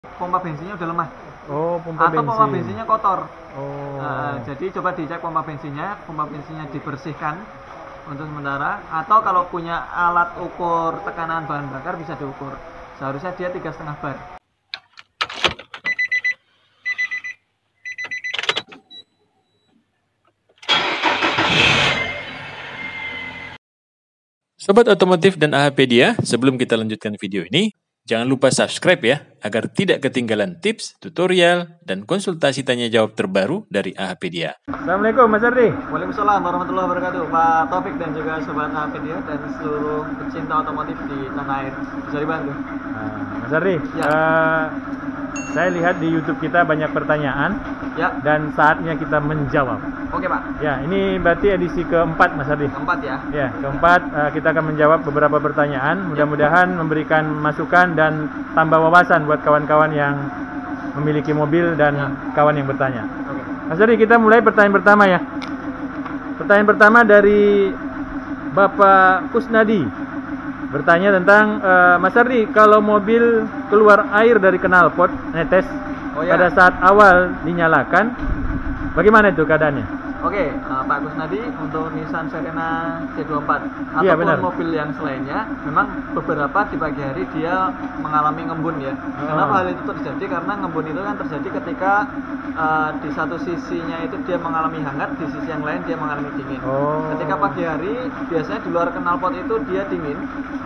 pompa bensinnya udah lemah. Oh, pompa Atau bensin. pompa bensinnya kotor. Oh. Jadi coba dicek pompa bensinnya dibersihkan untuk sementara. Atau kalau punya alat ukur tekanan bahan bakar bisa diukur. Seharusnya dia 3,5 bar. Sobat Otomotif dan AHPedia, sebelum kita lanjutkan video ini, jangan lupa subscribe ya, agar tidak ketinggalan tips, tutorial, dan konsultasi tanya jawab terbaru dari AHPedia. Assalamualaikum Mas Ardi. Waalaikumsalam warahmatullahi wabarakatuh, Pak Taufik dan juga Sobat AHPedia dan seluruh pecinta otomotif di tanah air. Bisa dibantu? Mas Ardi, Ya. saya lihat di YouTube kita banyak pertanyaan Ya, dan saatnya kita menjawab. oke Pak. Ya, ini berarti edisi keempat Mas Ardi. Keempat ya. Ya, keempat kita akan menjawab beberapa pertanyaan. Mudah-mudahan memberikan masukan dan tambah wawasan buat kawan-kawan yang memiliki mobil dan kawan yang bertanya. Oke. Mas Ardi, kita mulai pertanyaan pertama ya. Pertanyaan pertama dari Bapak Kusnadi. Bertanya tentang Mas Ardi, kalau mobil keluar air dari knalpot netes Oh ya. pada saat awal dinyalakan, bagaimana itu keadaannya? Oke, Pak Kusnadi, untuk Nissan Serena C24 Iya, ataupun benar. mobil yang selainnya, memang beberapa di pagi hari dia mengalami ngembun ya. Kenapa hal itu terjadi? Karena ngembun itu kan terjadi ketika di satu sisinya itu dia mengalami hangat, di sisi yang lain dia mengalami dingin. Oh. Ketika pagi hari, biasanya di luar knalpot itu dia dingin,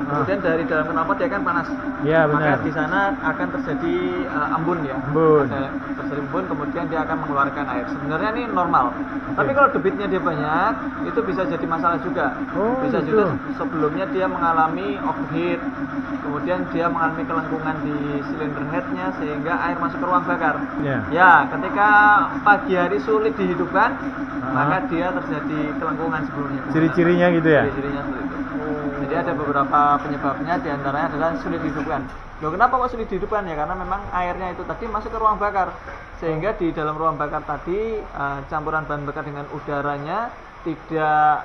kemudian dari dalam knalpot dia kan panas. Iya, Maka benar. di sana akan terjadi embun ya. Embun. Terjadi embun, kemudian dia akan mengeluarkan air. Sebenarnya ini normal. Tapi kalau debitnya dia banyak, itu bisa jadi masalah juga. Oh, Bisa gitu. juga sebelumnya dia mengalami overheat, kemudian dia mengalami kelengkungan di silinder headnya sehingga air masuk ke ruang bakar. Ya. Ya, ketika pagi hari sulit dihidupkan, maka dia terjadi kelengkungan sebelumnya. Ciri-cirinya gitu ya? Ciri-cirinya seperti itu. Jadi ada beberapa penyebabnya, diantaranya adalah sulit dihidupkan. Loh, kenapa kok sulit dihidupkan ya? Karena memang airnya itu tadi masuk ke ruang bakar, sehingga di dalam ruang bakar tadi campuran bahan bakar dengan udaranya tidak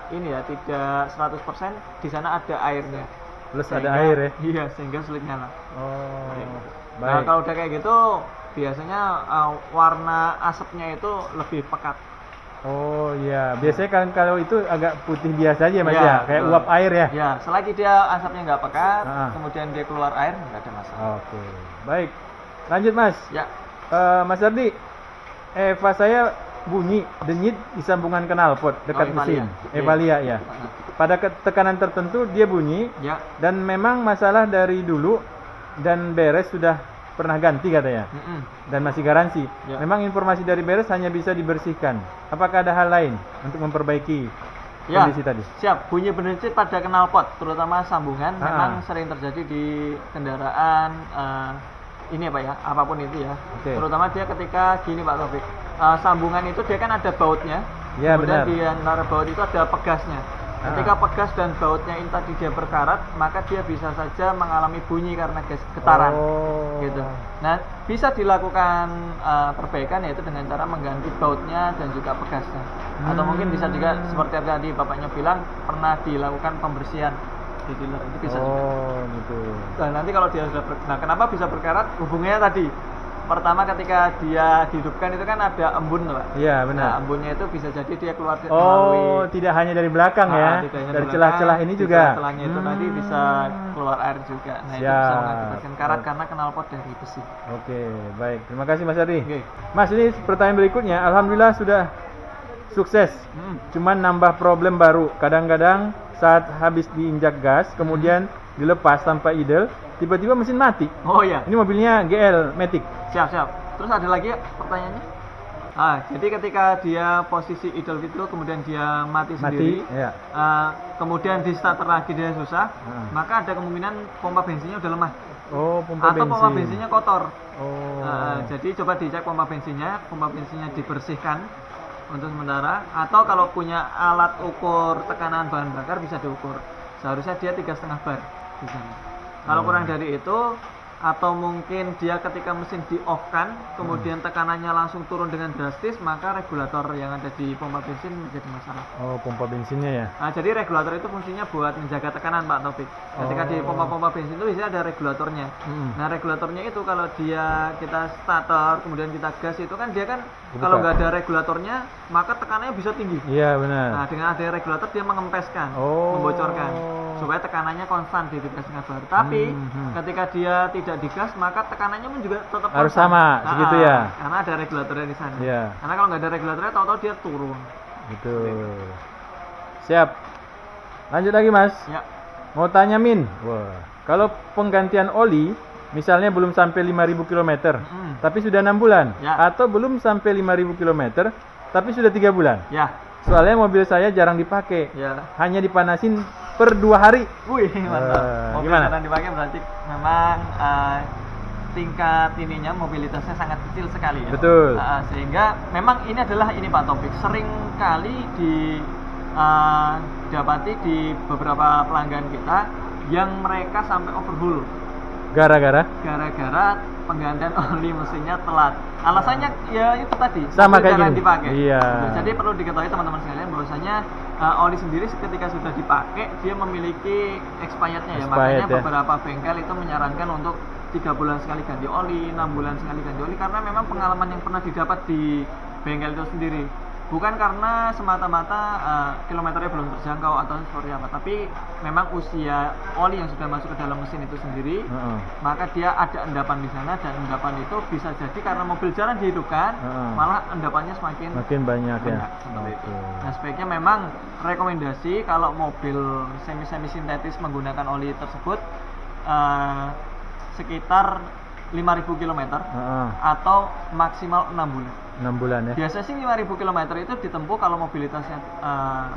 100%, di sana ada airnya. Plus ada air ya? Iya, sehingga sulit nyala. Oh, Nah, baik. kalau udah kayak gitu, biasanya warna asapnya itu lebih pekat. Oh iya, biasanya kan kalau itu agak putih biasa aja Mas Iya, ya, kayak betul. uap air ya. Ya, selagi dia asapnya nggak pekat, Ah. kemudian dia keluar air, nggak ada masalah. Oke, baik. Lanjut Mas. Ya, Mas Ardi, Eva saya bunyi denyit di sambungan knalpot dekat Evalia. mesin. Oke. Evalia ya. Pada tekanan tertentu dia bunyi ya. dan memang masalah dari dulu dan beres sudah pernah ganti katanya. Dan masih garansi. Ya. Memang informasi dari beres hanya bisa dibersihkan. Apakah ada hal lain untuk memperbaiki Ya, kondisi tadi? siap. Bunyi berdenyit pada knalpot, terutama sambungan, memang sering terjadi di kendaraan ini Pak ya, apapun itu ya. Oke. Terutama dia ketika gini Pak Taufik, sambungan itu dia kan ada bautnya, Ya, kemudian benar. di antara baut itu ada pegasnya. Ketika pegas dan bautnya ini tadi dia berkarat, maka dia bisa saja mengalami bunyi karena getaran. Oh. Gitu. Nah, bisa dilakukan perbaikan yaitu dengan cara mengganti bautnya dan juga pegasnya. Atau mungkin bisa juga seperti yang tadi bapaknya bilang pernah dilakukan pembersihan di dealer, itu bisa juga. Oh, gitu. Nah, nanti kalau dia sudah nah kenapa bisa berkarat? Hubungannya tadi. Pertama ketika dia dihidupkan itu kan ada embun, Pak. Iya, Nah, benar. embunnya itu bisa jadi dia keluar Oh, melalui tidak hanya dari belakang ya. tidak hanya Dari di celah-celah belakang, ini di juga. celah-celahnya itu tadi bisa keluar air juga. Nah, itu Siap. bisa mengakibatkan karat karena knalpot dari besi. Oke, baik. Terima kasih Mas Ardi. Oke. Mas, ini pertanyaan berikutnya. Alhamdulillah sudah sukses. Cuman nambah problem baru. Kadang-kadang saat habis diinjak gas, kemudian dilepas tanpa idle, tiba-tiba mesin mati. Oh iya. Ini mobilnya GL Matic. Siap. Terus ada lagi ya pertanyaannya? Jadi ketika dia posisi idle itu kemudian dia mati sendiri, ya. kemudian di starter lagi dia susah, maka ada kemungkinan pompa bensinnya udah lemah Oh, pompa atau bensin. pompa bensinnya kotor. Oh. Jadi coba dicek pompa bensinnya dibersihkan untuk sementara. Atau kalau punya alat ukur tekanan bahan bakar bisa diukur. Seharusnya dia 3,5 bar di sana. Kalau kurang dari itu, atau mungkin dia ketika mesin di off kan, kemudian tekanannya langsung turun dengan drastis, maka regulator yang ada di pompa bensin menjadi masalah. Oh, pompa bensinnya ya. Nah, jadi regulator itu fungsinya buat menjaga tekanan Pak Taufik. Ketika di pompa-pompa bensin itu biasanya ada regulatornya. Nah, regulatornya itu kalau kita starter kemudian kita gas itu kan dia kan kalau nggak ada regulatornya maka tekanannya bisa tinggi. Iya, benar. Nah, dengan ada regulator dia mengempeskan, membocorkan supaya tekanannya konstan di gas ngabar. Tapi ketika dia tidak digas maka tekanannya pun juga tetap harus konstan. sama segitu ya. Karena ada regulatornya di sana. Iya. Karena kalau nggak ada regulatornya tahu-tahu dia turun. Betul. Siap. Lanjut lagi Mas. Ya. Mau tanya Min. Wah, kalau penggantian oli misalnya belum sampai 5.000 km, tapi sudah 6 bulan, Ya. atau belum sampai 5.000 km, tapi sudah 3 bulan. Ya. Soalnya mobil saya jarang dipakai, Ya. hanya dipanasin per 2 hari. Wih, mantap. Mobil gimana? jarang dipakai berarti memang tingkat ininya mobilitasnya sangat kecil sekali ya. Betul. Sehingga memang ini adalah Pak Taufik sering kali didapati di beberapa pelanggan kita yang mereka sampai overhaul Gara-gara gara-gara penggantian oli mesinnya telat. Alasannya ya itu tadi, sama mobil kayak jarang gini. dipakai. Iya. Jadi perlu diketahui teman-teman sekalian bahwasanya oli sendiri ketika sudah dipakai dia memiliki expirednya ya. Makanya Expired, ya. beberapa bengkel itu menyarankan untuk 3 bulan sekali ganti oli, 6 bulan sekali ganti oli, karena memang pengalaman yang pernah didapat di bengkel itu sendiri. Bukan karena semata-mata kilometernya belum terjangkau atau seperti apa, tapi memang usia oli yang sudah masuk ke dalam mesin itu sendiri, maka dia ada endapan di sana, dan endapan itu bisa jadi karena mobil jarang dihidupkan, malah endapannya semakin banyak ya. seperti itu. Nah, sebaiknya memang rekomendasi kalau mobil semi sintetis menggunakan oli tersebut sekitar 5.000 km atau maksimal 6 bulan. 6 bulan ya. Biasa sih 5.000 km itu ditempuh kalau mobilitasnya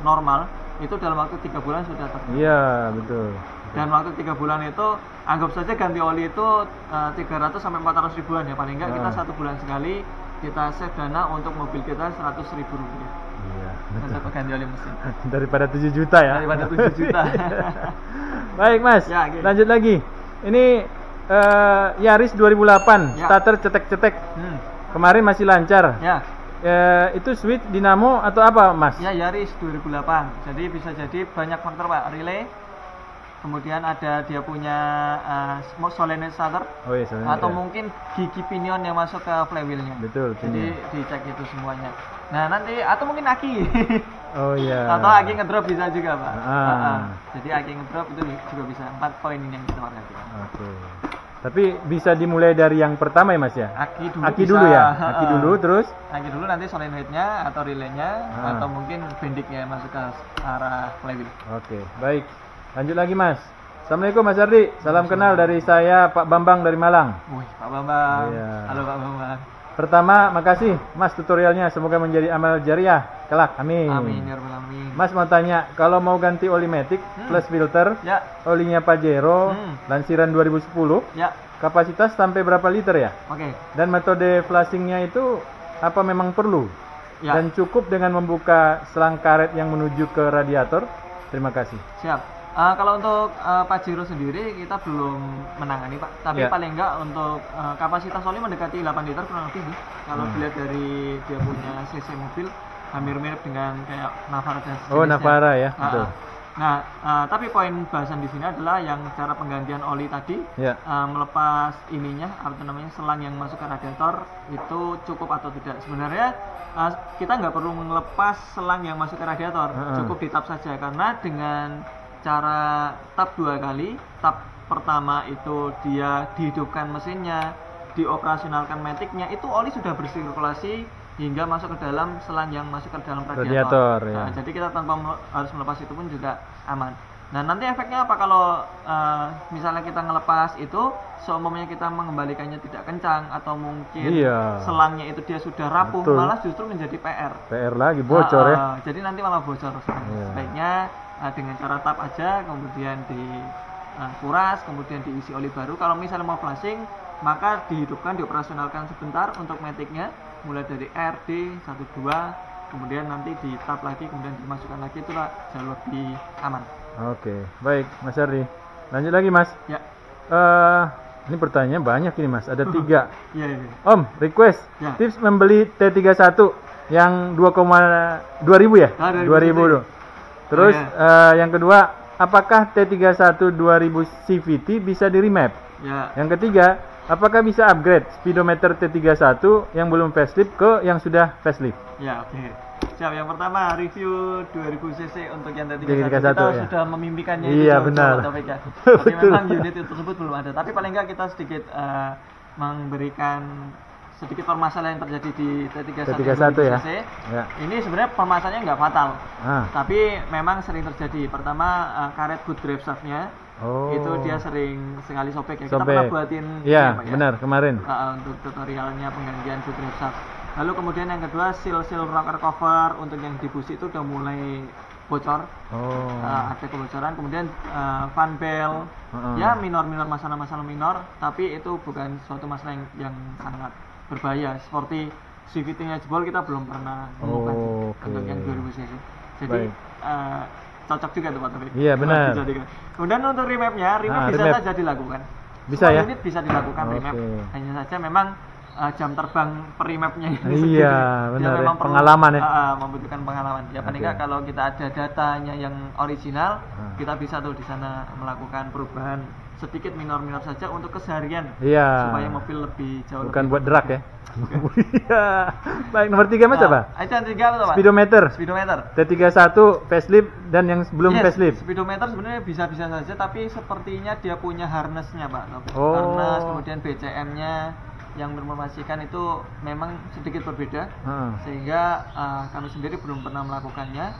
normal, itu dalam waktu 3 bulan sudah tercapai. Iya, betul. Dan waktu 3 bulan itu anggap saja ganti oli itu 300 sampai 400 ribuan ya, paling enggak kita 1 bulan sekali kita save dana untuk mobil kita 100.000 rupiah. Iya. Untuk ganti oli mesin. Daripada 7 juta ya. Daripada 7 juta. Baik Mas, Ya, gitu. lanjut lagi. Ini Yaris 2008, Ya. starter cetek-cetek. Kemarin masih lancar. Ya. Itu switch dinamo atau apa Mas? Ya, Yaris 2008. Jadi bisa jadi banyak faktor Pak. Relay, kemudian ada dia punya solenoid starter, Oh iya, soalnya atau ya. mungkin gigi pinion yang masuk ke flywheelnya. Betul, Jadi dicek itu semuanya. Nah, nanti atau mungkin aki. Oh iya. Atau aki ngedrop bisa juga Pak. Ah. Jadi aki ngedrop itu juga bisa. 4 poin ini yang kita perhatikan. Oke. Tapi bisa dimulai dari yang pertama ya Mas ya? Aki dulu. Aki bisa. dulu ya. Aki dulu terus. Aki dulu, nanti solenoidnya atau relaynya atau mungkin bendiknya masuk ke arah flywheel. Oke, baik. Lanjut lagi Mas. Assalamualaikum Mas Ardi. Salam kenal dari saya Pak Bambang dari Malang. Wih, Pak Bambang. Iya. Halo Pak Bambang. Pertama, makasih Mas tutorialnya. Semoga menjadi amal jariah kelak. Amin. Amin ya rabbal alamin. Mas mau tanya, kalau mau ganti oli matic plus filter, Ya, olinya Pajero, lansiran 2010, ya. kapasitas sampai berapa liter ya? Oke. Dan metode flashingnya itu apa memang perlu? Ya. Dan cukup dengan membuka selang karet yang menuju ke radiator? Terima kasih. Siap. Kalau untuk Pajero sendiri kita belum menangani Pak, tapi Ya. paling enggak untuk kapasitas oli mendekati 8 liter kurang lebih nih. Kalau dilihat dari dia punya cc mobil hampir mirip dengan kayak Navara dan Oh, sejenisnya. Navara ya, betul. Nah, tapi poin bahasan di sini adalah yang cara penggantian oli tadi, Ya. melepas ininya, apa namanya, selang yang masuk ke radiator itu cukup atau tidak. Sebenarnya kita nggak perlu melepas selang yang masuk ke radiator, cukup ditap saja, karena dengan cara tap 2 kali, tap pertama itu dia dihidupkan mesinnya, dioperasionalkan maticnya, itu oli sudah bersirkulasi hingga masuk ke dalam selang yang masuk ke dalam radiator. Ya. Jadi kita tanpa harus melepas itu pun juga aman. Nah, nanti efeknya apa kalau misalnya kita ngelepas itu, seumumnya kita mengembalikannya tidak kencang atau mungkin selangnya itu dia sudah rapuh, Betul. malah justru menjadi PR. PR lagi bocor ya. Jadi nanti malah bocor. Sebaiknya dengan cara tap aja, kemudian dikuras, kemudian diisi oli baru. Kalau misalnya mau flashing, maka dihidupkan, dioperasionalkan sebentar untuk maticnya, mulai dari RD 12, kemudian nanti di tap lagi, kemudian dimasukkan lagi, itulah jauh lebih aman. Oke, baik Mas Ardi. Lanjut lagi Mas. Ya. Ini pertanyaan banyak ini Mas, ada 3. Iya, iya. Om, request Ya. tips membeli T31 yang 2,2000 ya? Ah, 2000 dulu. Terus yang kedua, apakah T31 2000 CVT bisa di remap? Ya. Yang ketiga, apakah bisa upgrade speedometer T31 yang belum facelift ke yang sudah facelift? Ya, oke. Siap, yang pertama review 2000 cc untuk yang T31. T31, Kita ya. sudah memimpikannya Iya, itu benar. Sobat Taufik ya. Tapi Betul. memang unit itu tersebut belum ada. Tapi paling nggak kita sedikit memberikan sedikit permasalahan yang terjadi di T31 T31 ya. cc. Ya. Ini sebenarnya permasalahannya nggak fatal. Ah. Tapi memang sering terjadi. Pertama, karet boot drive shaft-nya Oh. itu dia sering sekali sobek ya. Kita Sobek. pernah buatin Iya, ini, Pak, ya. benar kemarin. Untuk tutorialnya penggantian boot drive shaft. Lalu kemudian yang kedua seal rocker cover untuk yang di busi itu udah mulai bocor. Oh. Ada kebocoran. Kemudian fan bell, ya minor masalah-masalah minor, tapi itu bukan suatu masalah yang sangat berbahaya. Seperti CVT-nya jebol kita belum pernah menemukan untuk yang 2000 cc. Jadi cocok juga tuh Pak Taufik. Iya, benar. Dijadikan. Kemudian untuk remap-nya, bisa remap. saja dilakukan. Bisa Semua ya? unit bisa dilakukan remap. Hanya saja memang jam terbang per remapnya ini Iya, dia benar ya. memang perlu, Pengalaman ya. membutuhkan pengalaman. Ya paling nggak kalau kita ada datanya yang original, kita bisa tuh di sana melakukan perubahan sedikit minor saja untuk keseharian. Iya. Supaya mobil lebih jauh. Bukan lebih buat drag ya. Iya. Baik, nomor 3 Mas apa? Itu yang 3 apa Pak? Speedometer. Speedometer. T31 facelift dan yang belum Yes, facelift. Speedometer sebenarnya bisa-bisa saja, tapi sepertinya dia punya harnessnya Pak. Oh. Harness, kemudian BCM-nya yang berinformasikan itu memang sedikit berbeda, sehingga kami sendiri belum pernah melakukannya,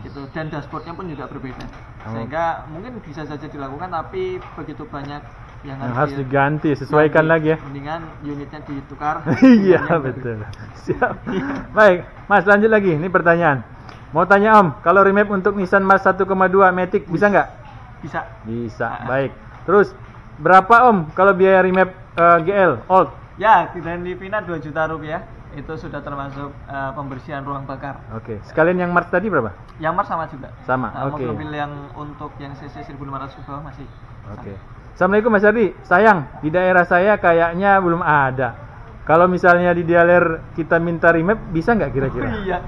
gitu. Dan dashboardnya pun juga berbeda, sehingga mungkin bisa saja dilakukan, tapi begitu banyak yang harus diganti, sesuaikan lagi ya. Mendingan unitnya ditukar. Iya betul. Siap. Baik, Mas lanjut lagi. Ini pertanyaan. Mau tanya Om, kalau remap untuk Nissan March 1,2 Matic bisa nggak? Bisa. Bisa. Baik. Terus berapa Om kalau biaya remap GL old? Ya, dan di Vina 2 juta rupiah. Itu sudah termasuk pembersihan ruang bakar. Oke. Sekalian yang March tadi berapa? Yang March sama juga. Sama. Oke. Mobil yang untuk yang cc 1500 ke bawah masih. Oke. Assalamualaikum Mas Ardi. Sayang, di daerah saya kayaknya belum ada. Kalau misalnya di dealer kita minta remap, bisa nggak kira-kira? Iya.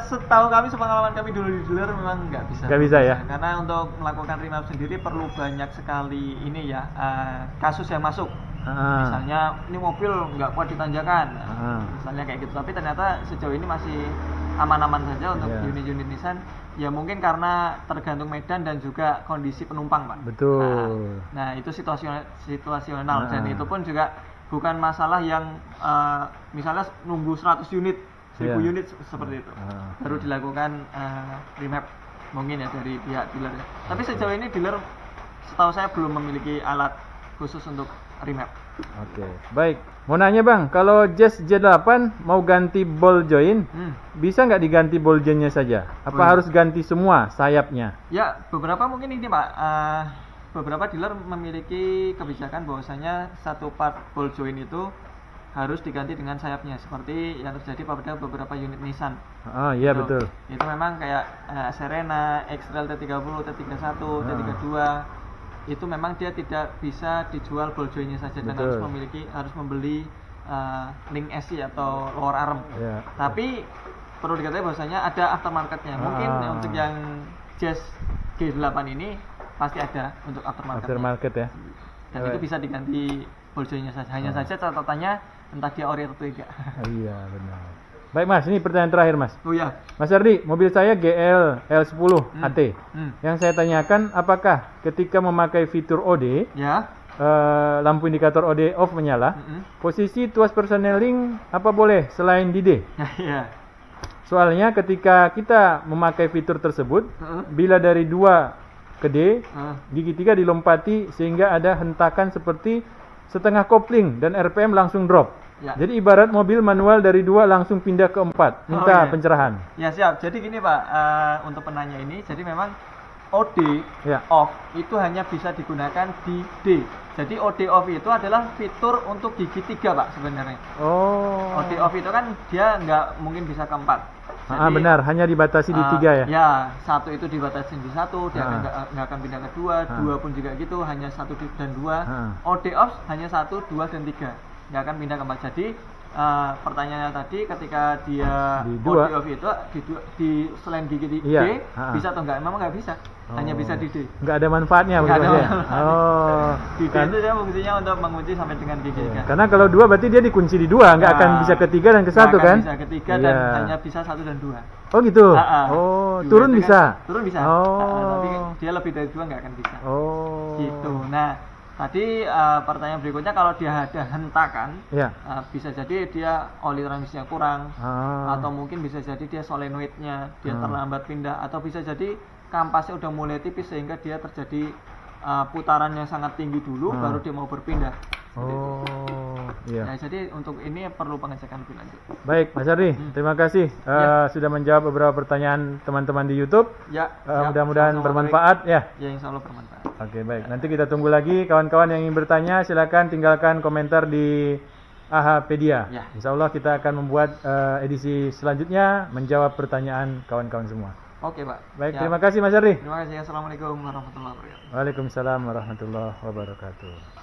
Setahu kami, sepengalaman kami dulu di dealer memang nggak bisa. Nggak bisa ya? Karena untuk melakukan remap sendiri perlu banyak sekali ini ya, kasus yang masuk. Misalnya ini mobil nggak kuat ditanjakan, misalnya kayak gitu. Tapi ternyata sejauh ini masih aman-aman saja untuk unit-unit Nissan. Ya mungkin karena tergantung medan dan juga kondisi penumpang Pak. Betul. Nah itu situasional dan itu pun juga bukan masalah yang misalnya nunggu 100 unit 1000 unit seperti itu baru dilakukan remap mungkin ya dari pihak dealer. Tapi sejauh ini dealer setahu saya belum memiliki alat khusus untuk remap. Oke, baik. Mau nanya Bang, kalau Jazz J8 mau ganti ball joint, bisa nggak diganti ball jointnya saja? Apa harus ganti semua sayapnya? Ya, beberapa mungkin ini Pak. Beberapa dealer memiliki kebijakan bahwasanya satu part ball joint itu harus diganti dengan sayapnya, seperti yang terjadi pada beberapa unit Nissan. Oh iya betul. Itu memang kayak Serena, X-Trail T30, T31, T32 itu memang dia tidak bisa dijual ball jointnya saja dan harus membeli link SC atau lower arm. Tapi perlu diketahui bahwasanya ada aftermarketnya. Mungkin untuk yang Jazz G8 ini pasti ada untuk aftermarket ya. Dan itu bisa diganti ball jointnya saja. Hanya saja catatannya entah dia ori atau tidak. Iya benar. Baik Mas, ini pertanyaan terakhir Mas. Oh ya. Mas Ardi, mobil saya GL L10 AT. Yang saya tanyakan, apakah ketika memakai fitur OD, lampu indikator OD off menyala, posisi tuas persneling apa boleh selain di D? Soalnya ketika kita memakai fitur tersebut, bila dari 2 ke D, gigi 3 dilompati sehingga ada hentakan seperti setengah kopling dan RPM langsung drop. Jadi ibarat mobil manual dari 2 langsung pindah ke 4. Minta pencerahan. Ya siap. Jadi gini Pak, untuk penanya ini, jadi memang OD off itu hanya bisa digunakan di D. Jadi OD off itu adalah fitur untuk gigi 3 Pak sebenarnya. OD off itu kan dia nggak mungkin bisa ke 4. Benar, hanya dibatasi di 3 ya. Ya, 1 itu dibatasi di 1, dia nggak akan pindah ke 2, 2 pun juga gitu, hanya 1 dan 2. OD off hanya 1, 2 dan 3, nggak akan pindah ke 4. Jadi pertanyaannya tadi, ketika dia Di OD 2. off itu di selain di D, Iya. bisa atau enggak? Memang nggak bisa, hanya bisa di D. Nggak ada manfaatnya Nggak begitu ada ya. manfaatnya. Di D itu dia fungsinya untuk mengunci sampai dengan D3. Karena kalau 2 berarti dia dikunci di 2, nggak akan bisa ke 3 dan ke 1 kan? Bisa ke 3 dan hanya bisa 1 dan 2. Oh gitu. Dua Turun itu bisa. kan, turun bisa. Oh. Tapi dia lebih dari 2 nggak akan bisa. Oh. Gitu. Nah, tadi pertanyaan berikutnya, kalau dia ada hentakan, Ya. bisa jadi dia oli transmisinya kurang, Ah. atau mungkin bisa jadi dia solenoidnya dia terlambat pindah, atau bisa jadi kampasnya udah mulai tipis sehingga dia terjadi putarannya sangat tinggi dulu, baru dia mau berpindah. Oh, iya. Nah, jadi untuk ini perlu pengecekan lebih lanjut. Baik, Mas Ardi, terima kasih sudah menjawab beberapa pertanyaan teman-teman di YouTube. Ya, Mudah-mudahan sama-sama, bermanfaat ya. ya, insya Allah bermanfaat. Oke, baik. Nanti kita tunggu lagi kawan-kawan yang ingin bertanya, silakan tinggalkan komentar di AHpedia. Ya. Insya Allah kita akan membuat edisi selanjutnya menjawab pertanyaan kawan-kawan semua. Oke, Pak. Baik, Ya. terima kasih Mas Ardi. Terima kasih. Assalamualaikum warahmatullahi wabarakatuh. Waalaikumsalam warahmatullahi wabarakatuh.